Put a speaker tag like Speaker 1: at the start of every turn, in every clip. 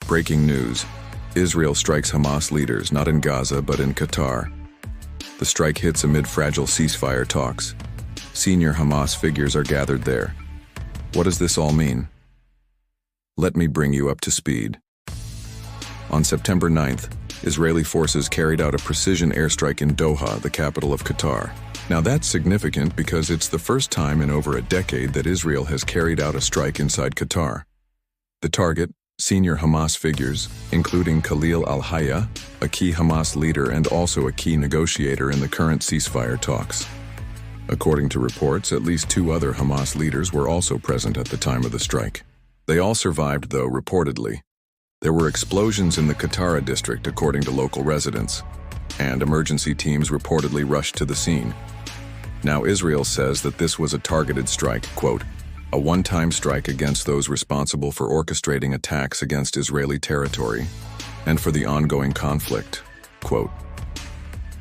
Speaker 1: Breaking news. Israel strikes Hamas leaders, not in Gaza, but in Qatar. The strike hits amid fragile ceasefire talks. Senior Hamas figures are gathered there. What does this all mean? Let me bring you up to speed. On September 9th, Israeli forces carried out a precision airstrike in Doha, the capital of Qatar. Now that's significant because it's the first time in over a decade that Israel has carried out a strike inside Qatar. The target, senior Hamas figures, including Khalil al-Hayya, a key Hamas leader and also a key negotiator in the current ceasefire talks. According to reports, at least 2 other Hamas leaders were also present at the time of the strike. They all survived, though, reportedly. There were explosions in the Qatar district, according to local residents, and emergency teams reportedly rushed to the scene. Now Israel says that this was a targeted strike, quote, a one-time strike against those responsible for orchestrating attacks against Israeli territory and for the ongoing conflict, quote.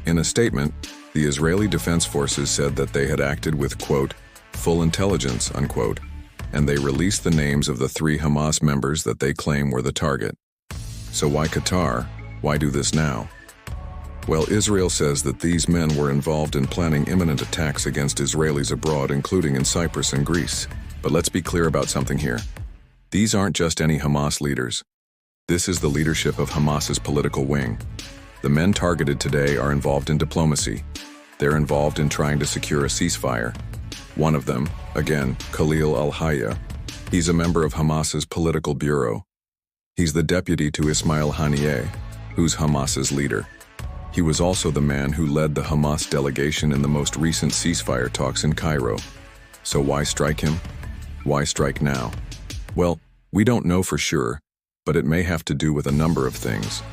Speaker 1: In a statement, the Israeli Defense Forces said that they had acted with, quote, full intelligence, unquote, and they released the names of the 3 Hamas members that they claim were the target. So why Qatar? Why do this now? Well, Israel says that these men were involved in planning imminent attacks against Israelis abroad, including in Cyprus and Greece. But let's be clear about something here. These aren't just any Hamas leaders. This is the leadership of Hamas's political wing. The men targeted today are involved in diplomacy. They're involved in trying to secure a ceasefire. One of them, again, Khalil al-Hayya, he's a member of Hamas's political bureau. He's the deputy to Ismail Haniyeh, who's Hamas's leader. He was also the man who led the Hamas delegation in the most recent ceasefire talks in Cairo. So why strike him? Why strike now? Well, we don't know for sure, but it may have to do with a number of things.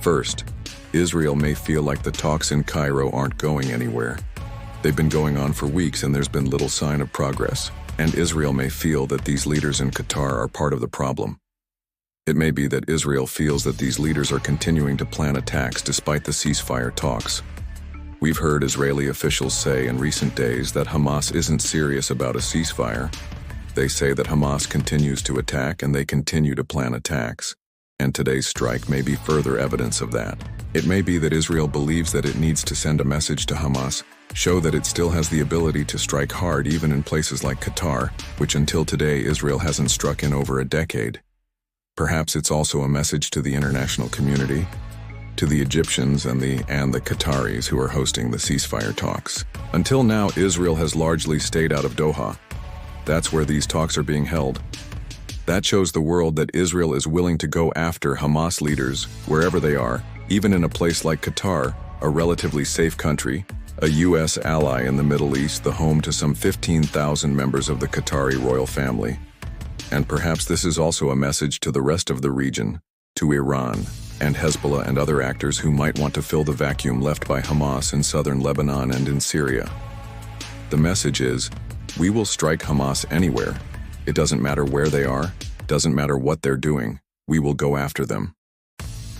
Speaker 1: First, Israel may feel like the talks in Cairo aren't going anywhere. They've been going on for weeks and there's been little sign of progress, and Israel may feel that these leaders in Qatar are part of the problem. It may be that Israel feels that these leaders are continuing to plan attacks despite the ceasefire talks. We've heard Israeli officials say in recent days that Hamas isn't serious about a ceasefire. They say that Hamas continues to attack and they continue to plan attacks. And today's strike may be further evidence of that. It may be that Israel believes that it needs to send a message to Hamas, show that it still has the ability to strike hard even in places like Qatar, which until today Israel hasn't struck in over a decade. Perhaps it's also a message to the international community, to the Egyptians and the Qataris who are hosting the ceasefire talks. Until now, Israel has largely stayed out of Doha. That's where these talks are being held. That shows the world that Israel is willing to go after Hamas leaders wherever they are, even in a place like Qatar, a relatively safe country, a U.S. ally in the Middle East, the home to some 15,000 members of the Qatari royal family. And perhaps this is also a message to the rest of the region, to Iran and Hezbollah and other actors who might want to fill the vacuum left by Hamas in southern Lebanon and in Syria. The message is, we will strike Hamas anywhere. It doesn't matter where they are, doesn't matter what they're doing, we will go after them.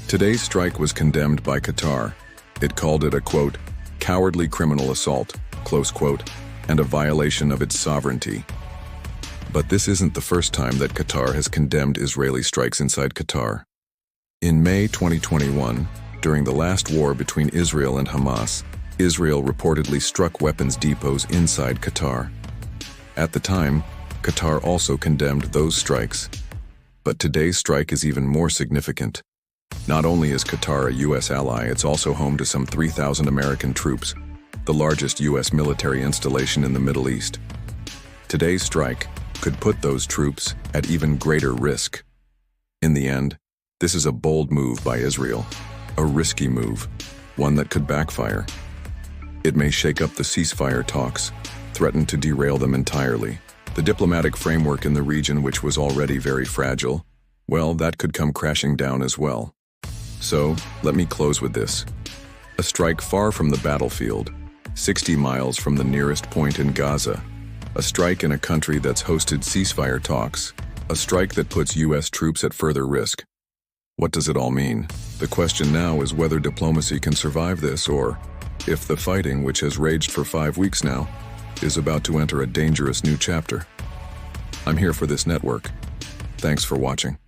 Speaker 1: Today's strike was condemned by Qatar. It called it a, quote, cowardly criminal assault, close quote, and a violation of its sovereignty. But this isn't the first time that Qatar has condemned Israeli strikes inside Qatar. In May 2021, during the last war between Israel and Hamas, Israel reportedly struck weapons depots inside Qatar. At the time, Qatar also condemned those strikes. But today's strike is even more significant. Not only is Qatar a U.S. ally, it's also home to some 3,000 American troops, the largest U.S. military installation in the Middle East. Today's strike could put those troops at even greater risk. In the end, this is a bold move by Israel, a risky move, one that could backfire. It may shake up the ceasefire talks, threaten to derail them entirely. The diplomatic framework in the region, which was already very fragile, well, that could come crashing down as well. So, let me close with this. A strike far from the battlefield, 60 miles from the nearest point in Gaza. A strike in a country that's hosted ceasefire talks. A strike that puts U.S. troops at further risk. What does it all mean? The question now is whether diplomacy can survive this, or if the fighting, which has raged for 5 weeks now, is about to enter a dangerous new chapter. I'm here for this network. Thanks for watching.